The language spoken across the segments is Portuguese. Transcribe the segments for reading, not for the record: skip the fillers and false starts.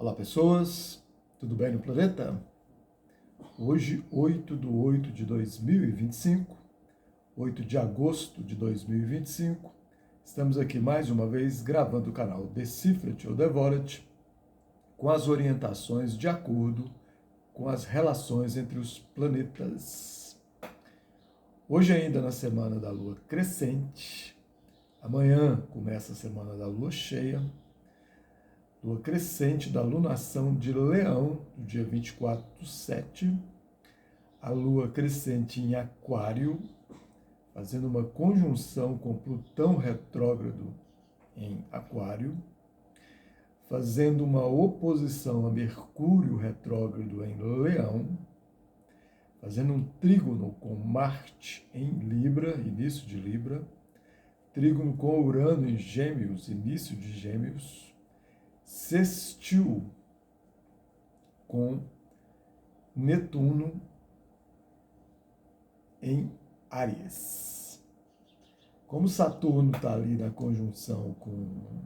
Olá pessoas, tudo bem no planeta? Hoje, 8 de 8 de 2025, 8 de agosto de 2025, estamos aqui mais uma vez gravando o canal Decifra-te ou Devora-te com as orientações de acordo com as relações entre os planetas. Hoje ainda na semana da Lua crescente, amanhã começa a semana da Lua cheia, Lua crescente da lunação de Leão, do dia 24/7, a Lua crescente em Aquário, fazendo uma conjunção com Plutão retrógrado em Aquário, fazendo uma oposição a Mercúrio retrógrado em Leão, fazendo um trígono com Marte em Libra, início de Libra, trígono com Urano em Gêmeos, início de Gêmeos, sextil com Netuno em Áries. Como Saturno está ali na conjunção com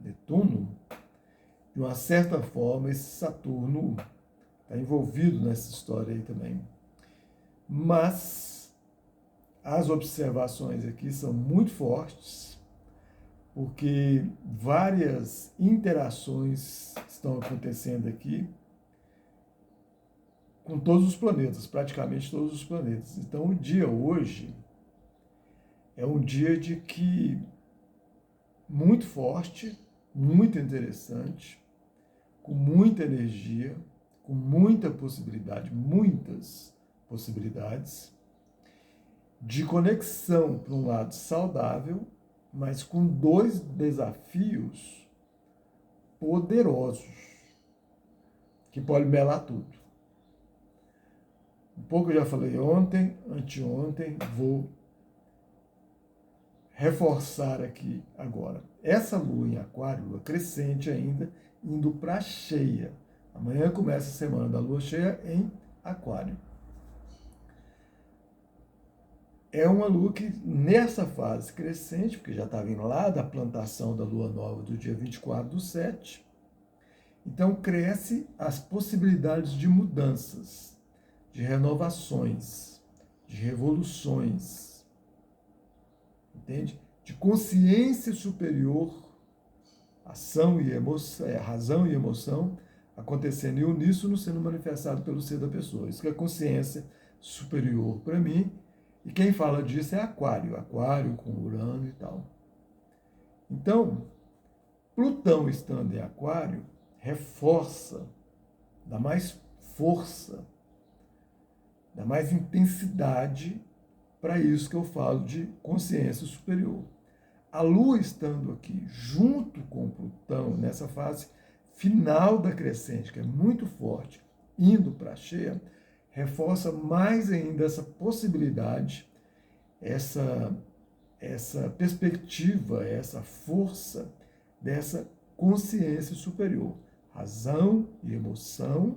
Netuno, de uma certa forma esse Saturno está envolvido nessa história aí também. Mas as observações aqui são muito fortes, porque várias interações estão acontecendo aqui com todos os planetas, praticamente todos os planetas. Então, o dia hoje é um dia de que muito forte, muito interessante, com muita energia, com muita possibilidade, muitas possibilidades de conexão para um lado saudável, mas com dois desafios poderosos que podem melar tudo. Um pouco eu já falei ontem, anteontem, vou reforçar aqui agora. Essa lua em Aquário, lua crescente ainda, indo para cheia. Amanhã começa a semana da lua cheia em Aquário. É uma lua que, nessa fase crescente, porque já está vindo lá da plantação da lua nova do dia 24/7, então cresce as possibilidades de mudanças, de renovações, de revoluções, entende? De consciência superior, ação e emoção, razão e emoção acontecendo em uníssono, sendo manifestado pelo ser da pessoa. Isso que é consciência superior para mim. E quem fala disso é Aquário com Urano e tal. Então, Plutão estando em Aquário reforça, dá mais força, dá mais intensidade para isso que eu falo de consciência superior. A Lua estando aqui junto com Plutão, nessa fase final da crescente, que é muito forte, indo para a cheia, reforça mais ainda essa possibilidade, essa perspectiva, essa força dessa consciência superior. Razão e emoção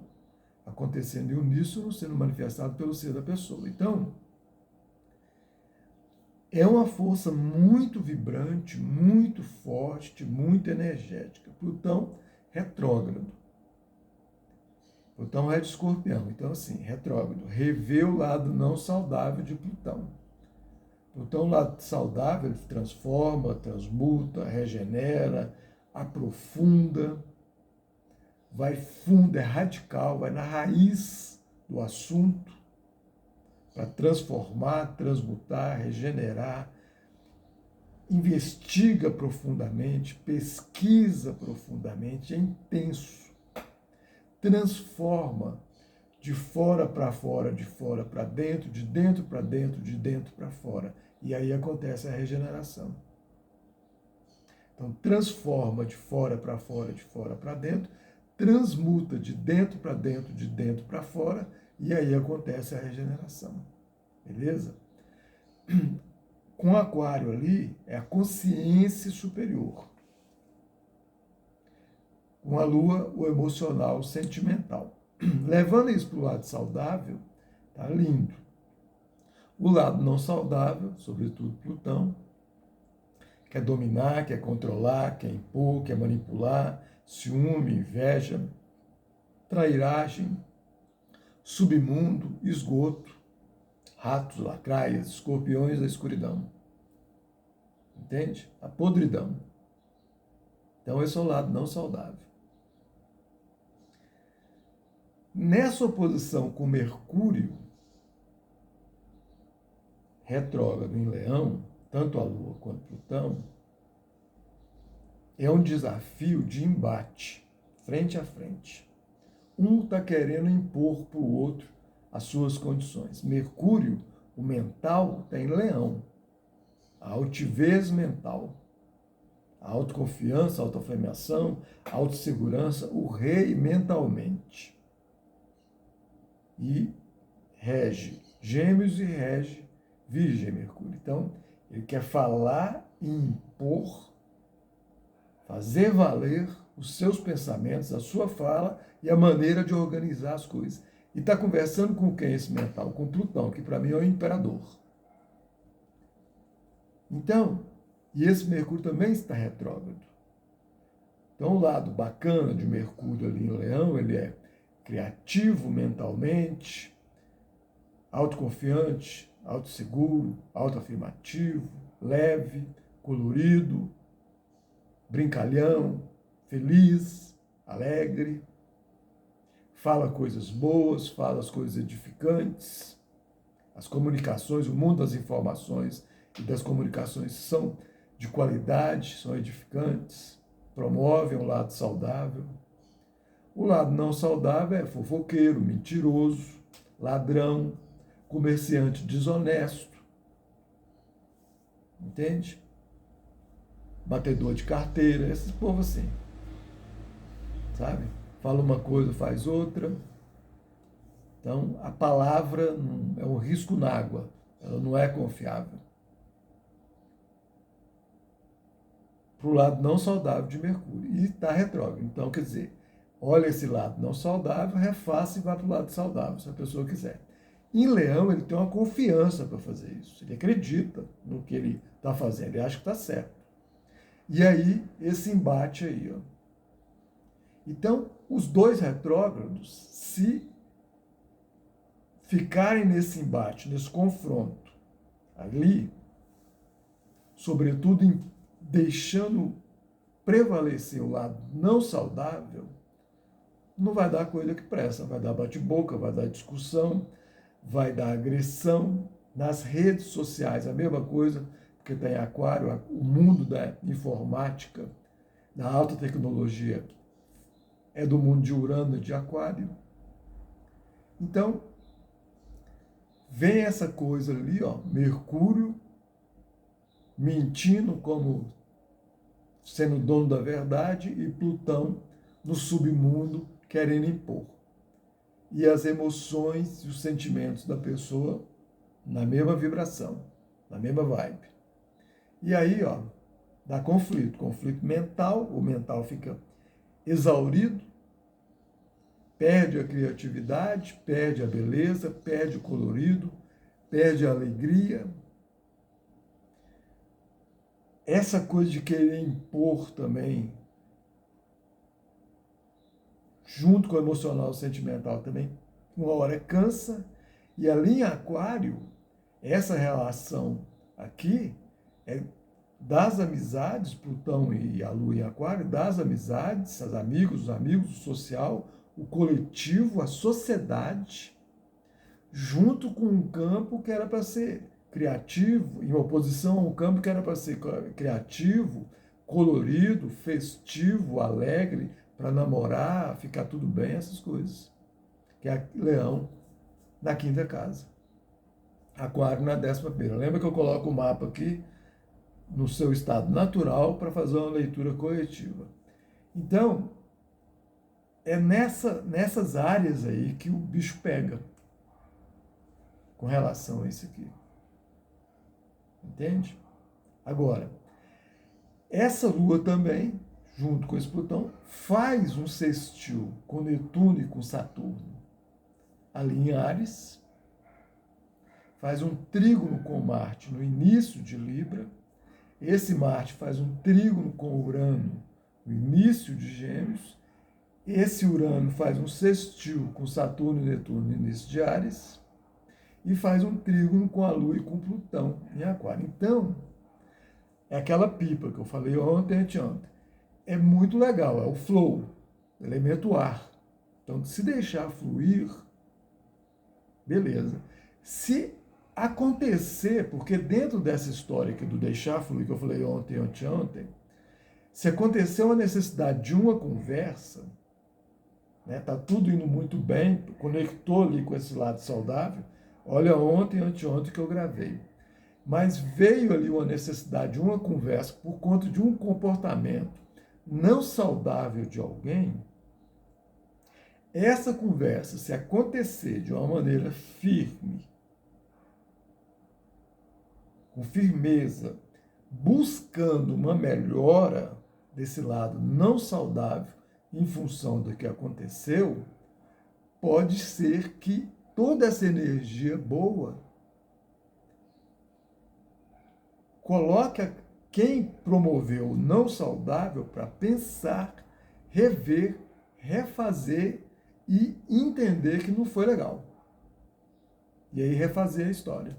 acontecendo em uníssono, sendo manifestado pelo ser da pessoa. Então, é uma força muito vibrante, muito forte, muito energética. Plutão retrógrado. Plutão é de Escorpião, então assim, retrógrado, revê o lado não saudável de Plutão. Plutão, lado saudável, ele transforma, transmuta, regenera, aprofunda, vai fundo, é radical, vai na raiz do assunto para transformar, transmutar, regenerar, investiga profundamente, pesquisa profundamente, é intenso. Transforma de fora para fora, de fora para dentro, de dentro para dentro, de dentro para fora. E aí acontece a regeneração. Então, transforma de fora para fora, de fora para dentro, transmuta de dentro para dentro, de dentro para fora, e aí acontece a regeneração. Beleza? Com Aquário ali, é a consciência superior. Com a Lua, o emocional, o sentimental. Levando isso para o lado saudável, tá lindo. O lado não saudável, sobretudo Plutão, quer dominar, quer controlar, quer impor, quer manipular, ciúme, inveja, trairagem, submundo, esgoto, ratos, lacraias, escorpiões da escuridão. Entende? A podridão. Então esse é o lado não saudável. Nessa oposição com Mercúrio, retrógrado em Leão, tanto a Lua quanto Plutão, é um desafio de embate, frente a frente. Um está querendo impor para o outro as suas condições. Mercúrio, o mental, está em Leão. A altivez mental, a autoconfiança, a autoafirmação, a autossegurança, o rei mentalmente. E rege Gêmeos e rege Virgem Mercúrio. Então, ele quer falar e impor, fazer valer os seus pensamentos, a sua fala e a maneira de organizar as coisas. E está conversando com quem esse mental? Com Plutão, que para mim é o imperador. Então, e esse Mercúrio também está retrógrado. Então, o lado bacana de Mercúrio ali em Leão, ele é criativo mentalmente, autoconfiante, autosseguro, autoafirmativo, leve, colorido, brincalhão, feliz, alegre, fala coisas boas, fala as coisas edificantes. As comunicações, o mundo das informações e das comunicações são de qualidade, são edificantes, promovem um lado saudável. O lado não saudável é fofoqueiro, mentiroso, ladrão, comerciante desonesto, entende? Batedor de carteira, esse povo assim, sabe? Fala uma coisa, faz outra. Então, a palavra é um risco na água, ela não é confiável. Para o lado não saudável de Mercúrio. E está retrógrado. Então, quer dizer, olha esse lado não saudável, refaça e vá para o lado saudável, se a pessoa quiser. Em Leão, ele tem uma confiança para fazer isso. Ele acredita no que ele está fazendo, ele acha que está certo. E aí, esse embate aí. Ó. Então, os dois retrógrados, se ficarem nesse embate, nesse confronto, ali, sobretudo deixando prevalecer o lado não saudável, não vai dar coisa que presta, vai dar bate-boca, vai dar discussão, vai dar agressão. Nas redes sociais, a mesma coisa, porque está em Aquário, o mundo da informática, da alta tecnologia, é do mundo de Urano e de Aquário. Então, vem essa coisa ali, ó, Mercúrio mentindo como sendo dono da verdade e Plutão no submundo querendo impor. E as emoções e os sentimentos da pessoa na mesma vibração, na mesma vibe. E aí, ó, dá conflito mental, o mental fica exaurido, perde a criatividade, perde a beleza, perde o colorido, perde a alegria. Essa coisa de querer impor também, junto com o emocional e o sentimental também, uma hora cansa. E ali em Aquário, essa relação aqui é das amizades, Plutão e a Lua em Aquário, das amizades, os amigos, o social, o coletivo, a sociedade, junto com um campo que era para ser criativo, em oposição a um campo que era para ser criativo, colorido, festivo, alegre, para namorar, ficar tudo bem, essas coisas. Que é Leão na quinta casa. Aquário na 11ª. Lembra que eu coloco o mapa aqui no seu estado natural para fazer uma leitura coletiva. Então, é nessas áreas aí que o bicho pega com relação a isso aqui. Entende? Agora, essa Lua também, junto com esse Plutão, faz um sextil com Netuno e com Saturno ali em Áries, faz um trígono com Marte no início de Libra, Esse Marte faz um trígono com Urano no início de Gêmeos. Esse Urano faz um sextil com Saturno e Netuno no início de Áries. E faz um trígono com a Lua e com Plutão em Aquário. Então, é aquela pipa que eu falei ontem, anteontem. É muito legal, é o flow, elemento ar. Então, se deixar fluir, beleza. Se acontecer, porque dentro dessa história aqui do deixar fluir, que eu falei ontem, anteontem, se acontecer uma necessidade de uma conversa, né, tá tudo indo muito bem, conectou ali com esse lado saudável, olha ontem, anteontem que eu gravei. Mas veio ali uma necessidade de uma conversa por conta de um comportamento não saudável de alguém. Essa conversa, se acontecer de uma maneira firme, com firmeza, buscando uma melhora desse lado não saudável em função do que aconteceu, pode ser que toda essa energia boa coloque quem promoveu o não saudável para pensar, rever, refazer e entender que não foi legal. E aí refazer a história.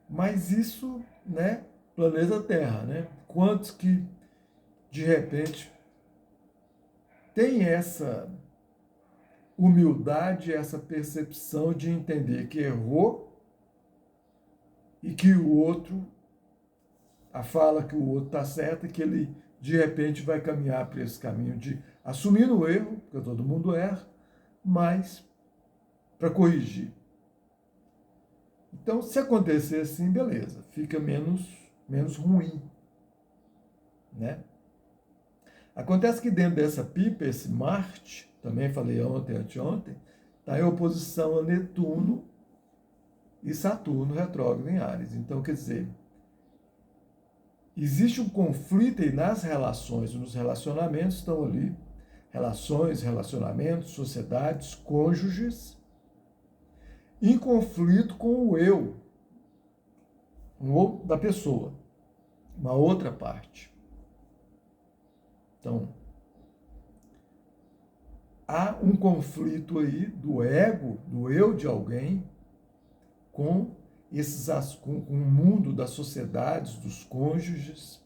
Mas isso, né, planeta Terra, né? Quantos que, de repente, tem essa humildade, essa percepção de entender que errou e que o outro, a fala que o outro está certo, e que ele, de repente, vai caminhar para esse caminho de assumir o erro, porque todo mundo erra, mas para corrigir. Então, se acontecer assim, beleza, fica menos ruim, né? Acontece que dentro dessa pipa, esse Marte, também falei ontem, anteontem, está em oposição a Netuno e Saturno retrógrado em Áries. Então, quer dizer, existe um conflito aí nas relações, nos relacionamentos, estão ali, relações, relacionamentos, sociedades, cônjuges, em conflito com o eu, da pessoa, uma outra parte. Então, há um conflito aí do ego, do eu de alguém, com o mundo das sociedades, dos cônjuges,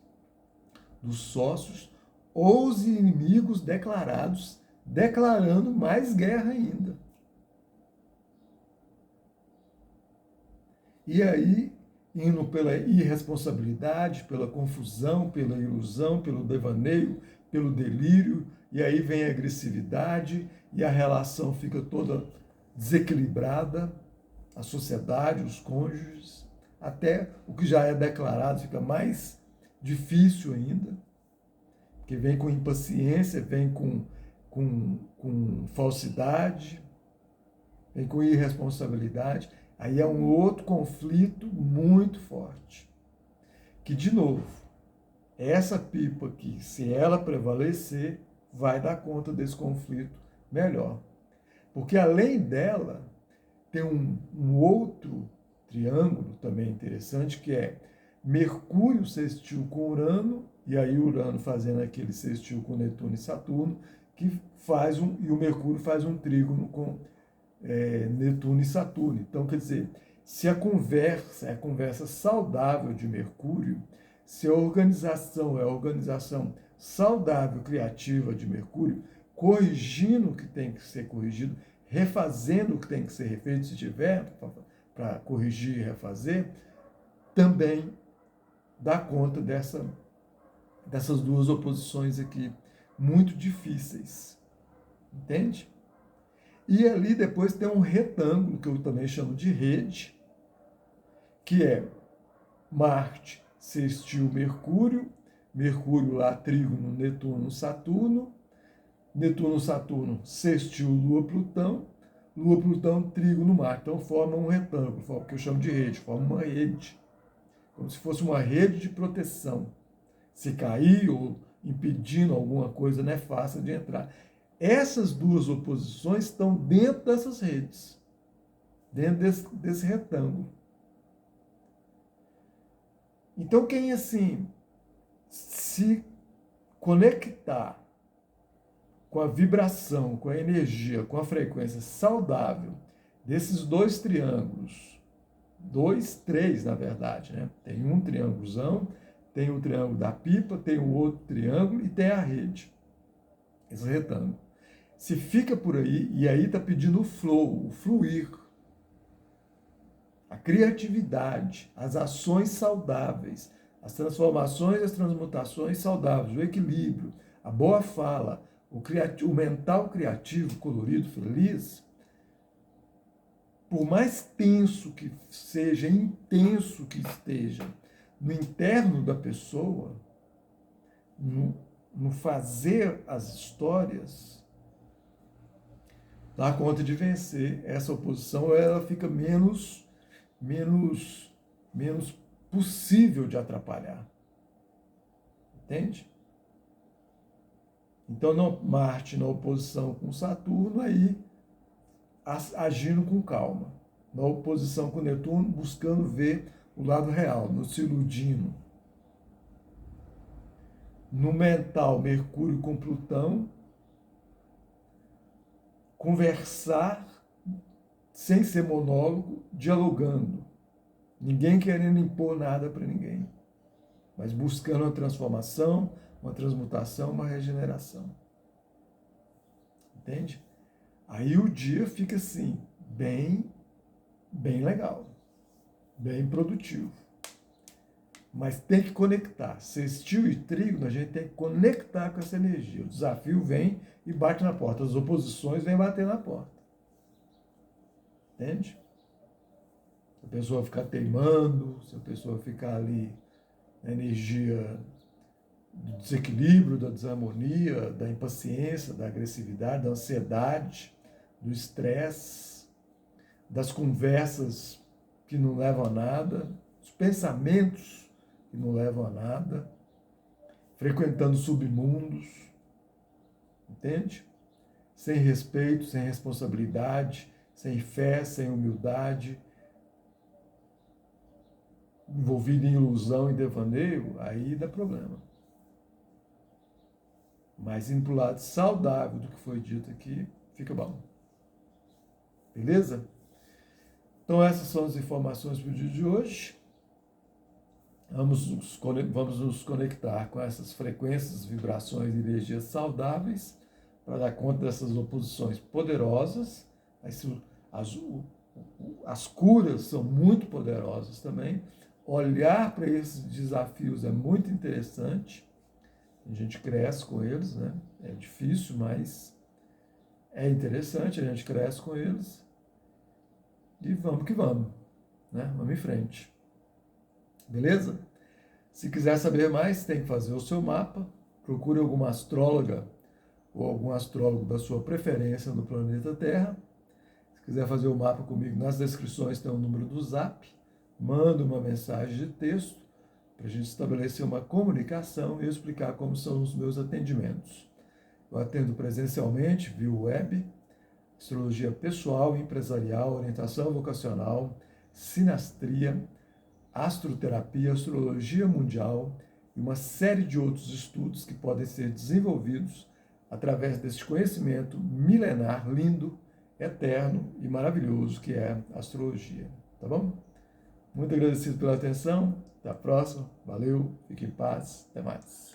dos sócios, ou os inimigos declarados, declarando mais guerra ainda. E aí, indo pela irresponsabilidade, pela confusão, pela ilusão, pelo devaneio, pelo delírio, e aí vem a agressividade e a relação fica toda desequilibrada, a sociedade, os cônjuges, até o que já é declarado fica mais difícil ainda, porque vem com impaciência, vem com falsidade, vem com irresponsabilidade. Aí é um outro conflito muito forte. Que, de novo, essa pipa aqui, se ela prevalecer, vai dar conta desse conflito melhor. Porque, além dela, tem um outro triângulo também interessante, que é Mercúrio sextil com Urano, e aí Urano fazendo aquele sextil com Netuno e Saturno, e o Mercúrio faz um trígono com Netuno e Saturno. Então, quer dizer, se a conversa é a conversa saudável de Mercúrio, se a organização é a organização saudável, criativa de Mercúrio, corrigindo o que tem que ser corrigido, refazendo o que tem que ser refeito, se tiver para corrigir e refazer, também dá conta dessas duas oposições aqui, muito difíceis. Entende? E ali depois tem um retângulo, que eu também chamo de rede, que é Marte sextil Mercúrio, Mercúrio lá trígono Netuno Saturno, Netuno Saturno sextil Lua Plutão, Lua Plutão trígono Marte. Então forma um retângulo, que eu chamo de rede, forma uma rede, como se fosse uma rede de proteção. Se cair ou impedindo alguma coisa nefasta de entrar. Essas duas oposições estão dentro dessas redes, dentro desse retângulo. Então, quem assim se conectar com a vibração, com a energia, com a frequência saudável desses dois triângulos, três na verdade, né? Tem um triângulozão, tem o triângulo da pipa, tem o outro triângulo e tem a rede, esse retângulo. Se fica por aí, e aí está pedindo o flow, o fluir, a criatividade, as ações saudáveis, as transformações e as transmutações saudáveis, o equilíbrio, a boa fala, o mental criativo, colorido, feliz, por mais tenso que seja, intenso que esteja, no interno da pessoa, no fazer as histórias, dá conta de vencer essa oposição, ela fica menos possível de atrapalhar. Entende? Então, Marte na oposição com Saturno, aí agindo com calma. Na oposição com Netuno, buscando ver o lado real, não se iludindo. No mental, Mercúrio com Plutão, conversar sem ser monólogo, dialogando. Ninguém querendo impor nada para ninguém, mas buscando uma transformação, uma transmutação, uma regeneração. Entende? Aí o dia fica assim, bem legal, bem produtivo. Mas tem que conectar. Sextil e trígono, a gente tem que conectar com essa energia. O desafio vem e bate na porta. As oposições vêm bater na porta. Entende? Se a pessoa ficar teimando, se a pessoa ficar ali na energia do desequilíbrio, da desarmonia, da impaciência, da agressividade, da ansiedade, do estresse, das conversas que não levam a nada, dos pensamentos que não levam a nada, frequentando submundos, entende? Sem respeito, sem responsabilidade, sem fé, sem humildade, envolvido em ilusão e devaneio, aí dá problema. Mas indo para o lado saudável do que foi dito aqui, fica bom. Beleza? Então essas são as informações para o dia de hoje. Vamos nos conectar com essas frequências, vibrações e energias saudáveis para dar conta dessas oposições poderosas. As curas são muito poderosas também. Olhar para esses desafios é muito interessante. A gente cresce com eles, né? É difícil, mas é interessante, a gente cresce com eles. E vamos que vamos, né? Vamos em frente. Beleza? Se quiser saber mais, tem que fazer o seu mapa. Procure alguma astróloga ou algum astrólogo da sua preferência no planeta Terra. Se quiser fazer o mapa comigo, nas descrições tem o número do Zap. Manda uma mensagem de texto para a gente estabelecer uma comunicação e explicar como são os meus atendimentos. Eu atendo presencialmente, via web, astrologia pessoal, empresarial, orientação vocacional, sinastria, astroterapia, astrologia mundial e uma série de outros estudos que podem ser desenvolvidos através desse conhecimento milenar, lindo, eterno e maravilhoso que é a astrologia. Tá bom? Muito agradecido pela atenção. Até a próxima. Valeu. Fique em paz. Até mais.